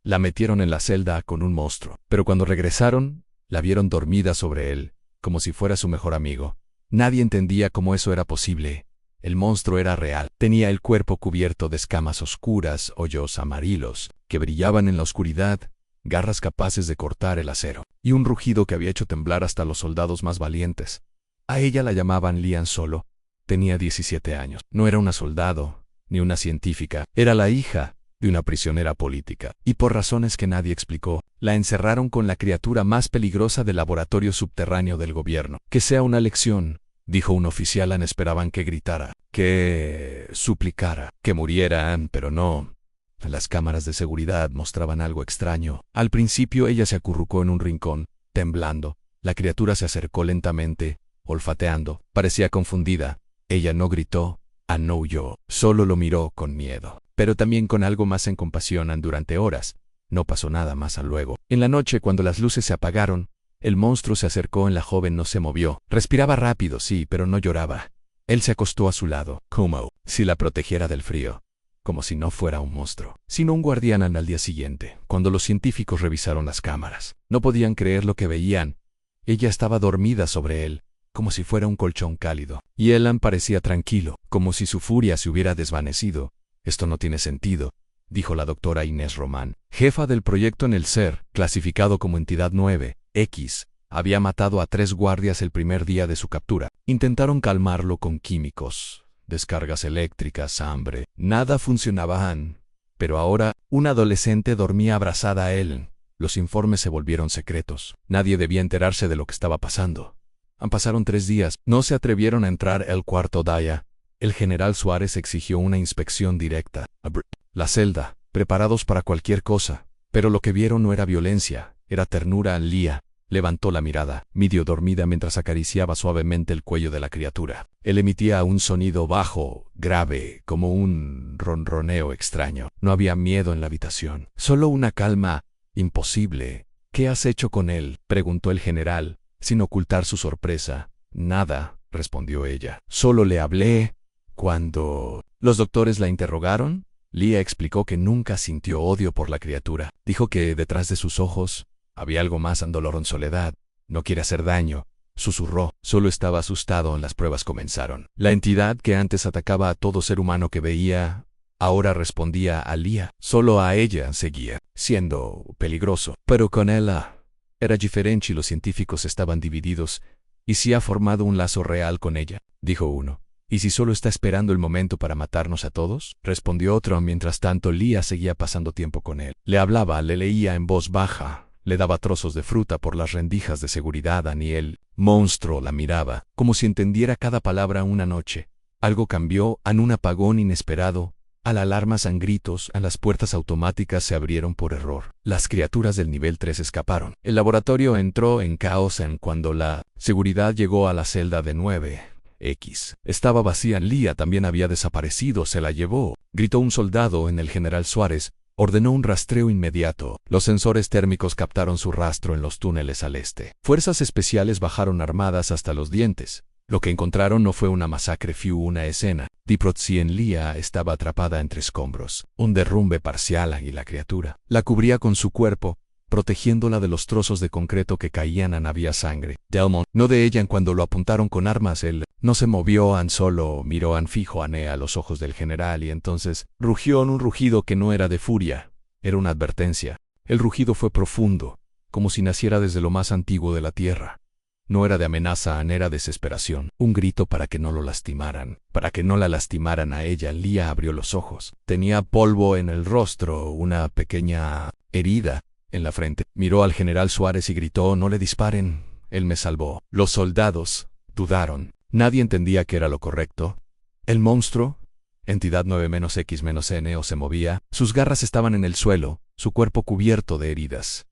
La metieron en la celda con un monstruo, pero cuando regresaron, la vieron dormida sobre él, como si fuera su mejor amigo. Nadie entendía cómo eso era posible. El monstruo era real. Tenía el cuerpo cubierto de escamas oscuras, hoyos amarillos, que brillaban en la oscuridad, garras capaces de cortar el acero, y un rugido que había hecho temblar hasta los soldados más valientes. A ella la llamaban Lian Solo. Tenía 17 años. No era una soldado, ni una científica. Era la hija de una prisionera política. Y por razones que nadie explicó, la encerraron con la criatura más peligrosa del laboratorio subterráneo del gobierno. Que sea una lección, dijo un oficial. Esperaban que gritara, que suplicara, que muriera, pero no. Las cámaras de seguridad mostraban algo extraño. Al principio ella se acurrucó en un rincón, temblando. La criatura se acercó lentamente, olfateando. Parecía confundida. Ella no gritó, no huyó, solo lo miró con miedo, pero también con algo más en compasión. Durante horas, no pasó nada más. Luego, en la noche, cuando las luces se apagaron, el monstruo se acercó. La joven no se movió. Respiraba rápido, sí, pero no lloraba. Él se acostó a su lado, como si la protegiera del frío, como si no fuera un monstruo, sino un guardián. Al día siguiente, cuando los científicos revisaron las cámaras, no podían creer lo que veían. Ella estaba dormida sobre él, como si fuera un colchón cálido, y Elan parecía tranquilo, como si su furia se hubiera desvanecido. Esto no tiene sentido, dijo la doctora Inés Román, jefa del proyecto en el SER, clasificado como entidad 9X. Había matado a 3 guardias el primer día de su captura. Intentaron calmarlo con químicos, descargas eléctricas, hambre. Nada funcionaba. Pero ahora, una adolescente dormía abrazada a él. Los informes se volvieron secretos. Nadie debía enterarse de lo que estaba pasando. Pasaron 3 días. No se atrevieron a entrar al cuarto Daya. El general Suárez exigió una inspección directa. La celda, preparados para cualquier cosa. Pero lo que vieron no era violencia, era ternura. Lía levantó la mirada, medio dormida, mientras acariciaba suavemente el cuello de la criatura. Él emitía un sonido bajo, grave, como un ronroneo extraño. No había miedo en la habitación, solo una calma imposible. ¿Qué has hecho con él?, preguntó el general, sin ocultar su sorpresa. Nada, respondió ella. Solo le hablé. Cuando los doctores la interrogaron, Lía explicó que nunca sintió odio por la criatura. Dijo que detrás de sus ojos había algo más. Dolor en soledad. No quiere hacer daño, susurró. Solo estaba asustado. Las pruebas comenzaron. La entidad que antes atacaba a todo ser humano que veía, ahora respondía a Lía. Solo a ella seguía siendo peligroso. Pero con él era diferente y los científicos estaban divididos. ¿Y si ha formado un lazo real con ella?, dijo uno. ¿Y si solo está esperando el momento para matarnos a todos?, respondió otro. Mientras tanto, Lía seguía pasando tiempo con él. Le hablaba, le leía en voz baja, le daba trozos de fruta por las rendijas de seguridad. Y el monstruo la miraba, como si entendiera cada palabra. Una noche, algo cambió. Un apagón inesperado. Al alarmas, gritos, las puertas automáticas se abrieron por error. Las criaturas del nivel 3 escaparon. El laboratorio entró en caos cuando la seguridad llegó a la celda de 9X. Estaba vacía. Lía también había desaparecido. Se la llevó, gritó un soldado. El general Suárez ordenó un rastreo inmediato. Los sensores térmicos captaron su rastro en los túneles al este. Fuerzas especiales bajaron armadas hasta los dientes. Lo que encontraron no fue una masacre, fue una escena. Diprotsi. Lía estaba atrapada entre escombros. Un derrumbe parcial y la criatura la cubría con su cuerpo, protegiéndola de los trozos de concreto que caían. Había sangre. Delmont, no de ella. Cuando lo apuntaron con armas, él no se movió. Solo miró fijo a los ojos del general y entonces rugió en un rugido que no era de furia, era una advertencia. El rugido fue profundo, como si naciera desde lo más antiguo de la tierra. No era de amenaza, era desesperación. Un grito para que no lo lastimaran, para que no la lastimaran a ella. Lía abrió los ojos. Tenía polvo en el rostro, una pequeña herida en la frente. Miró al general Suárez y gritó: no le disparen, él me salvó. Los soldados dudaron. Nadie entendía qué era lo correcto. El monstruo, entidad 9-X-N, se movía. Sus garras estaban en el suelo, su cuerpo cubierto de heridas.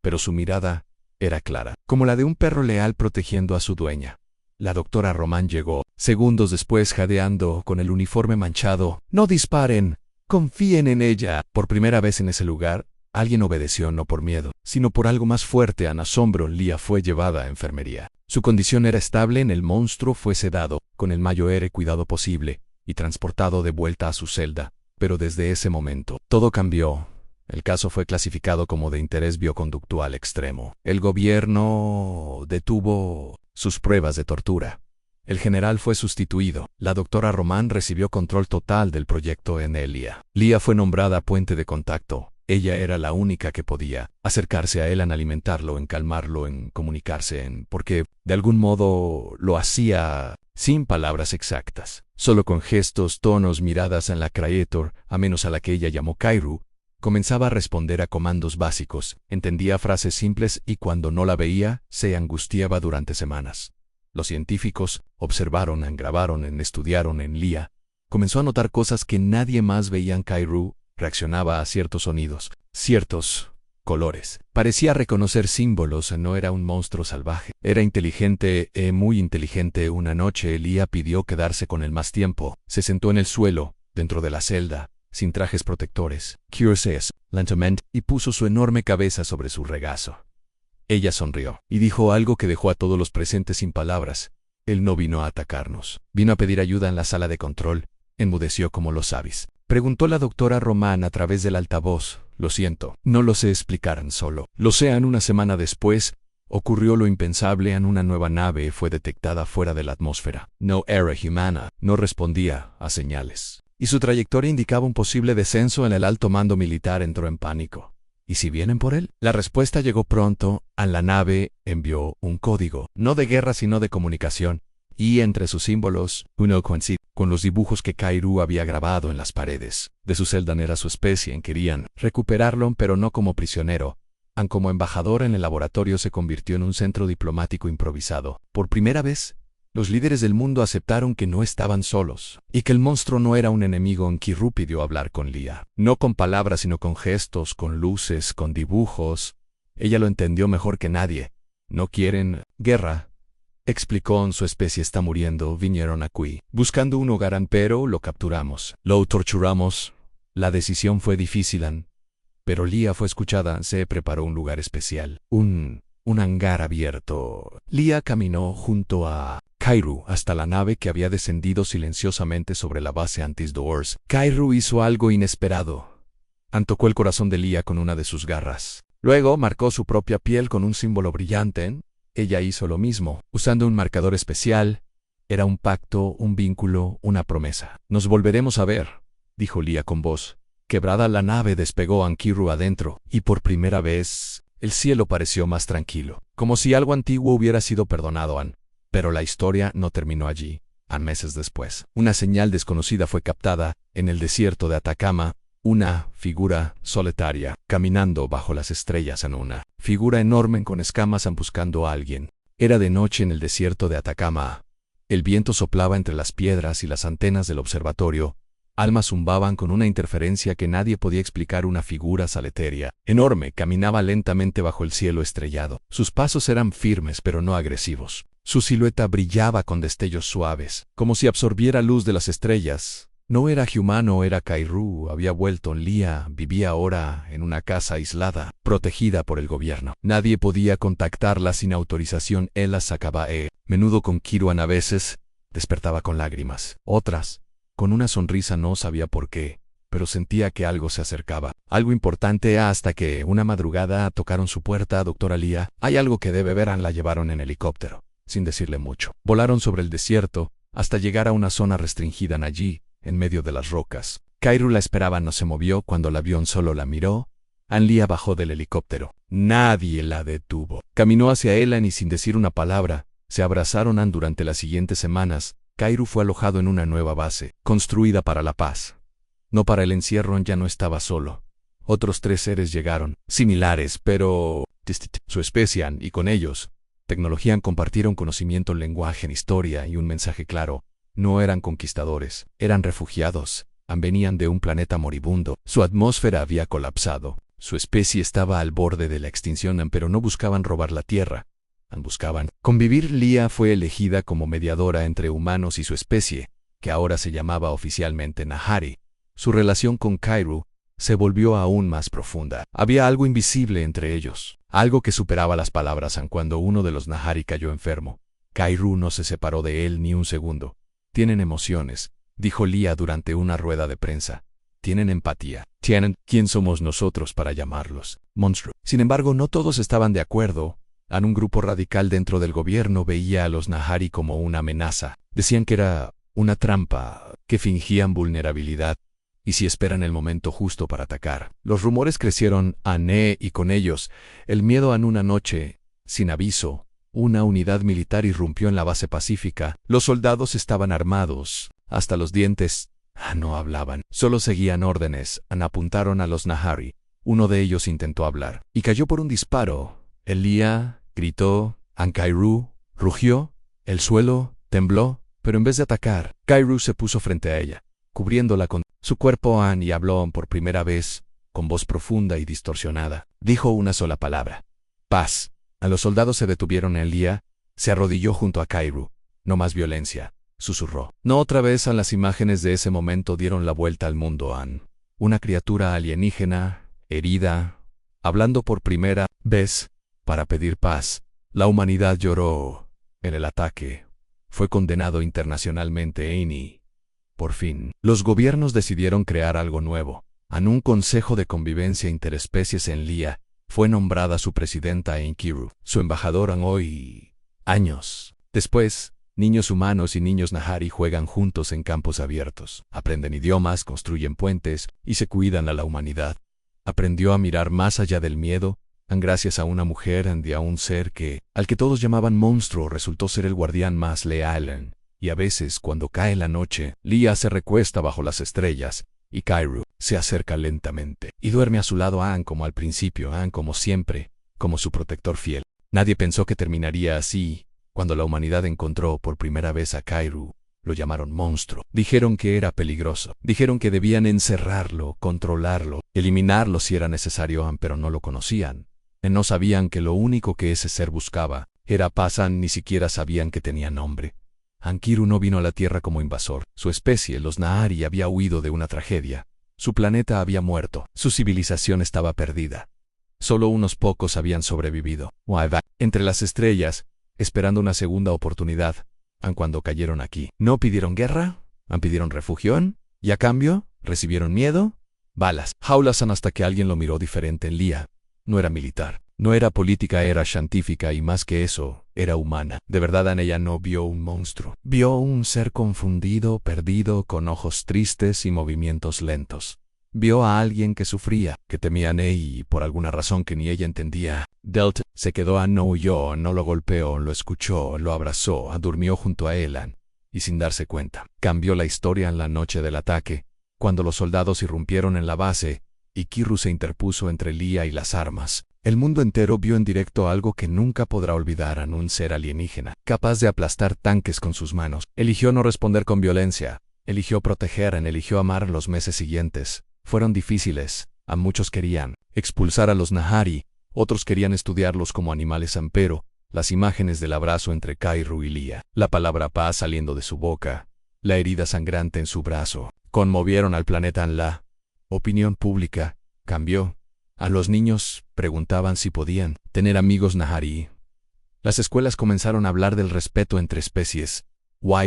Pero su mirada era clara, como la de un perro leal protegiendo a su dueña. La doctora Román llegó, segundos después, jadeando, con el uniforme manchado. No disparen, confíen en ella. Por primera vez en ese lugar, alguien obedeció, no por miedo, sino por algo más fuerte. En asombro, Lía fue llevada a enfermería. Su condición era estable. El monstruo fue sedado, con el mayor cuidado posible, y transportado de vuelta a su celda. Pero desde ese momento, todo cambió. El caso fue clasificado como de interés bioconductual extremo. El gobierno detuvo sus pruebas de tortura. El general fue sustituido. La doctora Román recibió control total del proyecto en Lia. Lia fue nombrada puente de contacto. Ella era la única que podía acercarse a él, en alimentarlo, en calmarlo, en comunicarse, porque de algún modo lo hacía sin palabras exactas, solo con gestos, tonos, miradas en la creator, a menos a la que ella llamó Kairu. Comenzaba a responder a comandos básicos, entendía frases simples y cuando no la veía, se angustiaba durante semanas. Los científicos observaron, grabaron, estudiaron en Lia. Comenzó a notar cosas que nadie más veía en Kairu. Reaccionaba a ciertos sonidos, ciertos colores. Parecía reconocer símbolos, no era un monstruo salvaje. Era inteligente, muy inteligente. Una noche Lia pidió quedarse con él más tiempo. Se sentó en el suelo, dentro de la celda, sin trajes protectores. Curses, lentamente, y puso su enorme cabeza sobre su regazo. Ella sonrió y dijo algo que dejó a todos los presentes sin palabras. Él no vino a atacarnos. Vino a pedir ayuda en la sala de control. Enmudeció como los avis. Preguntó la doctora Román a través del altavoz. Lo siento, no lo sé explicar solo. Lo sé. Una semana después, ocurrió lo impensable. Una nueva nave fue detectada fuera de la atmósfera. No era humana. No respondía a señales. Y su trayectoria indicaba un posible descenso. En el alto mando militar entró en pánico. ¿Y si vienen por él? La respuesta llegó pronto. La nave envió un código, no de guerra sino de comunicación. Y entre sus símbolos, uno coincide con los dibujos que Kairu había grabado en las paredes. De su celda era su especie. Querían recuperarlo, pero no como prisionero. Como embajador en el laboratorio se convirtió en un centro diplomático improvisado. Por primera vez, los líderes del mundo aceptaron que no estaban solos, y que el monstruo no era un enemigo. Kairu pidió hablar con Lia. No con palabras, sino con gestos, con luces, con dibujos. Ella lo entendió mejor que nadie. No quieren guerra, explicó. Su especie está muriendo. Vinieron aquí buscando un hogar, pero lo capturamos. Lo torturamos. La decisión fue difícil, pero Lia fue escuchada. Se preparó un lugar especial. Un hangar abierto. Lia caminó junto a Kairu hasta la nave que había descendido silenciosamente sobre la base Antis-Doors. Kairu hizo algo inesperado. Tocó el corazón de Lia con una de sus garras. Luego marcó su propia piel con un símbolo brillante. Ella hizo lo mismo, usando un marcador especial. Era un pacto, un vínculo, una promesa. Nos volveremos a ver, dijo Lia con voz quebrada. La nave despegó. Kairu adentro, y por primera vez, el cielo pareció más tranquilo, como si algo antiguo hubiera sido perdonado. Pero la historia no terminó allí. Meses después, una señal desconocida fue captada en el desierto de Atacama. Una figura solitaria, caminando bajo las estrellas. Una figura enorme con escamas buscando a alguien. Era de noche en el desierto de Atacama. El viento soplaba entre las piedras y las antenas del observatorio. Almas zumbaban con una interferencia que nadie podía explicar. Una figura solitaria, enorme, caminaba lentamente bajo el cielo estrellado. Sus pasos eran firmes pero no agresivos. Su silueta brillaba con destellos suaves, como si absorbiera luz de las estrellas. No era humano, era Kairu. Había vuelto. Lia vivía ahora en una casa aislada, protegida por el gobierno. Nadie podía contactarla sin autorización. Él la sacaba menudo con Kairu. A veces despertaba con lágrimas, otras con una sonrisa. No sabía por qué, pero sentía que algo se acercaba. Algo importante. Hasta que una madrugada tocaron su puerta. Doctora Lia, hay algo que debe ver. La llevaron en helicóptero, sin decirle mucho. Volaron sobre el desierto hasta llegar a una zona restringida. Allí, en medio de las rocas, Kairu la esperaba. No se movió. Cuando el avión solo la miró, Lia bajó del helicóptero. Nadie la detuvo. Caminó hacia él y sin decir una palabra, se abrazaron. Durante las siguientes semanas, Kairu fue alojado en una nueva base, construida para la paz. No para el encierro. Ya no estaba solo. Otros 3 seres llegaron, similares, pero su especie, y con ellos, tecnología. Compartieron conocimiento, lenguaje, historia y un mensaje claro. No eran conquistadores, eran refugiados. Venían de un planeta moribundo. Su atmósfera había colapsado. Su especie estaba al borde de la extinción, pero no buscaban robar la tierra. Buscaban convivir. Lia fue elegida como mediadora entre humanos y su especie, que ahora se llamaba oficialmente Nahari. Su relación con Kairu se volvió aún más profunda. Había algo invisible entre ellos, algo que superaba las palabras. Cuando uno de los Nahari cayó enfermo, Kairu no se separó de él ni un segundo. Tienen emociones, dijo Lia durante una rueda de prensa. tienen empatía. Tienen, ¿quién somos nosotros para llamarlos monstruos? Sin embargo, no todos estaban de acuerdo. Un grupo radical dentro del gobierno veía a los Nahari como una amenaza. Decían que era una trampa, que fingían vulnerabilidad, y si esperan el momento justo para atacar. Los rumores crecieron y con ellos el miedo. Una noche, sin aviso, una unidad militar irrumpió en la base pacífica. Los soldados estaban armados hasta los dientes. No hablaban, solo seguían órdenes. Apuntaron a los Nahari. Uno de ellos intentó hablar y cayó por un disparo. Elia gritó, Kairu rugió, el suelo tembló, pero en vez de atacar, Kairu se puso frente a ella, cubriéndola con su cuerpo. Y habló por primera vez, con voz profunda y distorsionada. Dijo una sola palabra: paz. A los soldados se detuvieron. Elia se arrodilló junto a Kairu. No más violencia, susurró. No otra vez. Las imágenes de ese momento dieron la vuelta al mundo. Una criatura alienígena, herida, hablando por primera vez para pedir paz. La humanidad lloró en el ataque. Fue condenado internacionalmente. Y, por fin, los gobiernos decidieron crear algo nuevo. Un consejo de convivencia interespecies. Elia fue nombrada su presidenta. Kiru, su embajador. Hoy, años después, niños humanos y niños Nahari juegan juntos en campos abiertos. Aprenden idiomas, construyen puentes y se cuidan a la humanidad. Aprendió a mirar más allá del miedo. Gracias a una mujer y a un ser al que todos llamaban monstruo, resultó ser el guardián más leal. Y a veces, cuando cae la noche, Lia se recuesta bajo las estrellas, y Kairu se acerca lentamente y duerme a su lado. Como al principio, como siempre, como su protector fiel. Nadie pensó que terminaría así. Cuando la humanidad encontró por primera vez a Kairu, lo llamaron monstruo. Dijeron que era peligroso. Dijeron que debían encerrarlo, controlarlo, eliminarlo si era necesario, pero no lo conocían. No sabían que lo único que ese ser buscaba era paz. Ni siquiera sabían que tenía nombre. Kiru no vino a la Tierra como invasor. Su especie, los Nahari, había huido de una tragedia. Su planeta había muerto. Su civilización estaba perdida. Solo unos pocos habían sobrevivido. Entre las estrellas, esperando una segunda oportunidad. Cuando cayeron aquí, no pidieron guerra, pidieron refugio, y a cambio, recibieron miedo, balas, jaulas. Hasta que alguien lo miró diferente. Elia no era militar, no era política, era científica, y más que eso, era humana. De verdad, ella no vio un monstruo. Vio un ser confundido, perdido, con ojos tristes y movimientos lentos. Vio a alguien que sufría, que temía y por alguna razón que ni ella entendía. Delta se quedó. No huyó, no lo golpeó, lo escuchó, lo abrazó, durmió junto a él. Y sin darse cuenta, cambió la historia en la noche del ataque, cuando los soldados irrumpieron en la base, y Kiru se interpuso entre Lia y las armas. El mundo entero vio en directo algo que nunca podrá olvidar. Un ser alienígena, capaz de aplastar tanques con sus manos. Eligió no responder con violencia. Eligió proteger. Eligió amar. Los meses siguientes fueron difíciles. Muchos querían expulsar a los Nahari, otros querían estudiarlos como animales. Pero las imágenes del abrazo entre Kairu y Lia, la palabra paz saliendo de su boca, la herida sangrante en su brazo, conmovieron al planeta. La opinión pública cambió. A los niños preguntaban si podían tener amigos Nahari. Las escuelas comenzaron a hablar del respeto entre especies.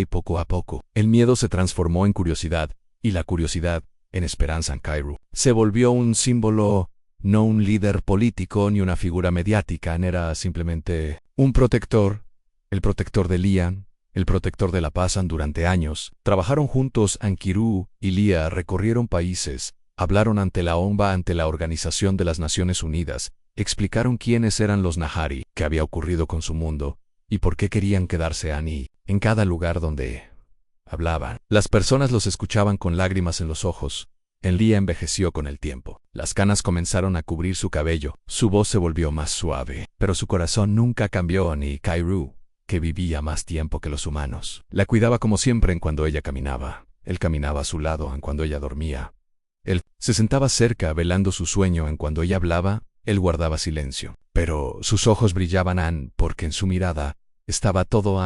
Poco a poco, el miedo se transformó en curiosidad, y la curiosidad en esperanza. Kairu se volvió un símbolo, no un líder político ni una figura mediática. Era simplemente un protector, el protector de Lia, el protector de la paz. Durante años, trabajaron juntos. Kiru y Lia recorrieron países, hablaron ante la ONU, ante la Organización de las Naciones Unidas, explicaron quiénes eran los Nahari, qué había ocurrido con su mundo, y por qué querían quedarse. En cada lugar donde hablaban, las personas los escuchaban con lágrimas en los ojos. Lia envejeció con el tiempo. Las canas comenzaron a cubrir su cabello, su voz se volvió más suave, pero su corazón nunca cambió. Ni Kairu, que vivía más tiempo que los humanos, la cuidaba como siempre. Cuando ella caminaba, él caminaba a su lado. Cuando ella dormía, él se sentaba cerca velando su sueño. Cuando ella hablaba, él guardaba silencio. Pero sus ojos brillaban porque en su mirada estaba todo.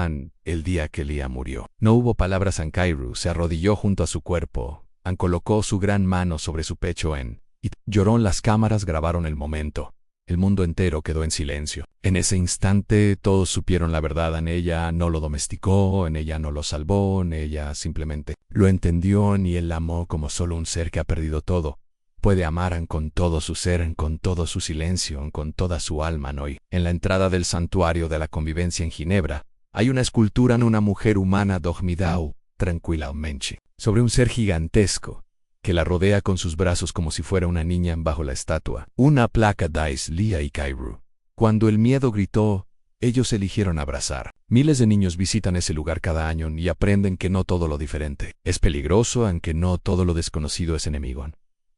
El día que Lia murió, no hubo palabras. Kairu se arrodilló junto a su cuerpo. Colocó su gran mano sobre su pecho y lloró. Las cámaras grabaron el momento. El mundo entero quedó en silencio. En ese instante todos supieron la verdad. En ella no lo domesticó, en ella no lo salvó, en ella simplemente lo entendió ni él la amó como solo un ser que ha perdido todo puede amar con todo su ser, con todo su silencio, con toda su alma. Hoy, en la entrada del santuario de la convivencia en Ginebra, hay una escultura en una mujer humana dormida tranquilamente sobre un ser gigantesco que la rodea con sus brazos como si fuera una niña bajo la estatua. Una placa dice Lia y Kairu. Cuando el miedo gritó, ellos eligieron abrazar. Miles de niños visitan ese lugar cada año y aprenden que no todo lo diferente es peligroso, aunque no todo lo desconocido es enemigo.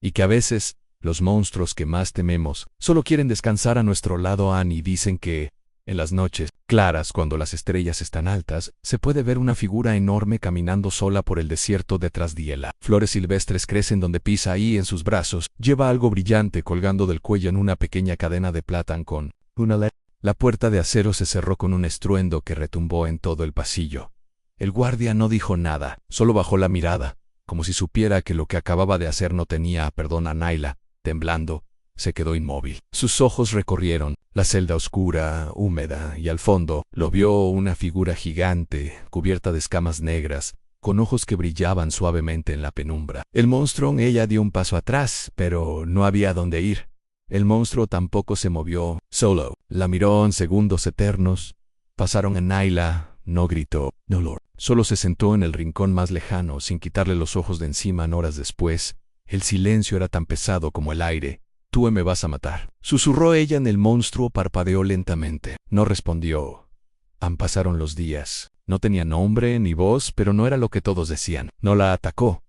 Y que a veces, los monstruos que más tememos solo quieren descansar a nuestro lado. Y dicen que, en las noches claras, cuando las estrellas están altas, se puede ver una figura enorme caminando sola por el desierto detrás de ella. Flores silvestres crecen donde pisa y en sus brazos lleva algo brillante colgando del cuello en una pequeña cadena de plata con una letra. La puerta de acero se cerró con un estruendo que retumbó en todo el pasillo. El guardia no dijo nada, solo bajó la mirada, como si supiera que lo que acababa de hacer no tenía perdón. A Naila, temblando, se quedó inmóvil. Sus ojos recorrieron la celda oscura, húmeda, y al fondo lo vio una figura gigante, cubierta de escamas negras, con ojos que brillaban suavemente en la penumbra. El monstruo, ella dio un paso atrás, pero no había dónde ir. El monstruo tampoco se movió. Solo la miró en segundos eternos. Pasaron a Naila. No gritó, no Lord. Solo se sentó en el rincón más lejano sin quitarle los ojos de encima. Horas después, el silencio era tan pesado como el aire. Tú me vas a matar, susurró ella en el monstruo. Parpadeó lentamente. No respondió. Pasaron los días. No tenía nombre ni voz, pero no era lo que todos decían. No la atacó.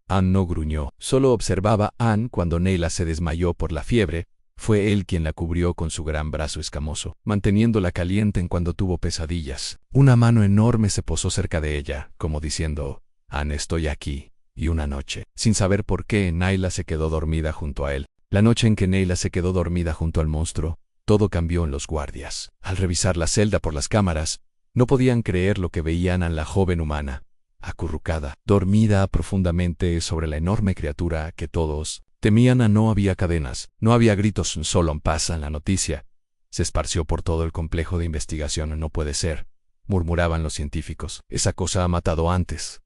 Anne no gruñó. Solo observaba a Anne cuando Naila se desmayó por la fiebre. Fue él quien la cubrió con su gran brazo escamoso, manteniéndola caliente en cuando tuvo pesadillas. Una mano enorme se posó cerca de ella, como diciendo, Anne, estoy aquí. Y una noche, sin saber por qué, Naila se quedó dormida junto a él. La noche en que Naila se quedó dormida junto al monstruo, todo cambió en los guardias. Al revisar la celda por las cámaras, no podían creer lo que veían a la joven humana, acurrucada, dormida profundamente sobre la enorme criatura que todos temían. No había cadenas, no había gritos, solo pasa. La noticia se esparció por todo el complejo de investigación. No puede ser, murmuraban los científicos. Esa cosa ha matado antes.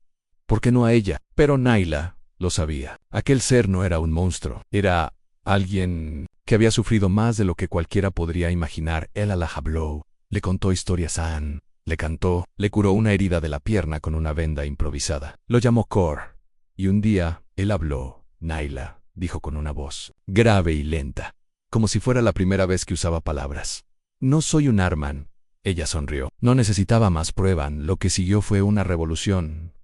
¿Por qué no a ella? Pero Naila lo sabía. Aquel ser no era un monstruo, era alguien que había sufrido más de lo que cualquiera podría imaginar. Él la habló, le contó historias a Anne, le cantó, le curó una herida de la pierna con una venda improvisada. Lo llamó Cor. Y un día, él habló. Naila dijo con una voz grave y lenta, como si fuera la primera vez que usaba palabras. No soy un Arman. Ella sonrió. No necesitaba más prueba. Lo que siguió fue una revolución.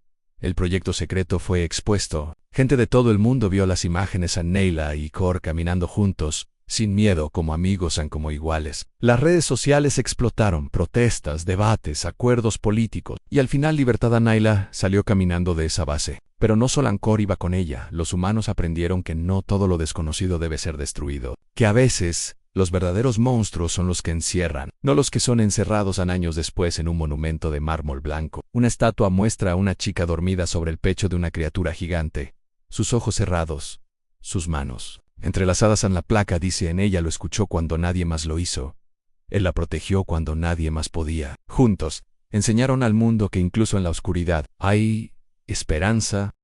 El proyecto secreto fue expuesto. Gente de todo el mundo vio las imágenes a Naila y Cor caminando juntos, sin miedo, como amigos, como iguales. Las redes sociales explotaron, protestas, debates, acuerdos políticos, y al final libertad. A Naila salió caminando de esa base. Pero no solo Cor iba con ella. Los humanos aprendieron que no todo lo desconocido debe ser destruido, que a veces los verdaderos monstruos son los que encierran, no los que son encerrados. Años después, en un monumento de mármol blanco, una estatua muestra a una chica dormida sobre el pecho de una criatura gigante, sus ojos cerrados, sus manos entrelazadas en la placa. Dice en ella, lo escuchó cuando nadie más lo hizo. Él la protegió cuando nadie más podía. Juntos, enseñaron al mundo que incluso en la oscuridad hay esperanza.